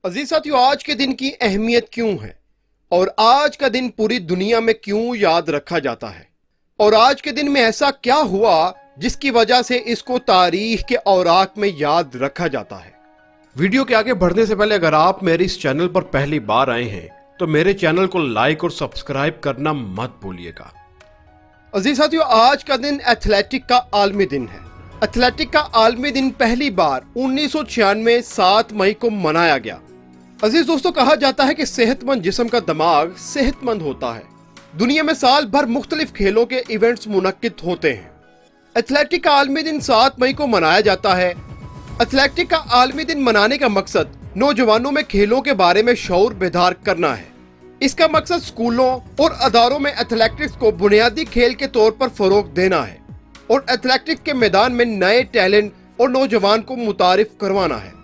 عزیز ساتھیو، آج کے دن کی اہمیت کیوں ہے اور آج کا دن پوری دنیا میں کیوں یاد رکھا جاتا ہے، اور آج کے دن میں ایسا کیا ہوا جس کی وجہ سے اس کو تاریخ کے اوراق میں یاد رکھا جاتا ہے۔ ویڈیو کے آگے بڑھنے سے پہلے اگر آپ میرے اس چینل پر پہلی بار آئے ہیں تو میرے چینل کو لائک اور سبسکرائب کرنا مت بھولیے گا۔ عزیز ساتھیو، آج کا دن ایتھلیٹک کا عالمی دن ہے۔ ایتھلیٹک کا عالمی دن پہلی بار 1996 7 مئی کو منایا گیا۔ عزیز دوستو، کہا جاتا ہے کہ صحت مند جسم کا دماغ صحت مند ہوتا ہے۔ دنیا میں سال بھر مختلف کھیلوں کے ایونٹس منعقد ہوتے ہیں۔ ایتھلیٹک کا عالمی دن 7 مئی کو منایا جاتا ہے۔ ایتھلیٹک کا عالمی دن منانے کا مقصد نوجوانوں میں کھیلوں کے بارے میں شعور بیدار کرنا ہے۔ اس کا مقصد اسکولوں اور اداروں میں ایتھلیٹکس کو بنیادی کھیل کے طور پر فروغ دینا ہے اور ایتھلیٹکس کے میدان میں نئے ٹیلنٹ اور نوجوان کو متعارف کروانا ہے۔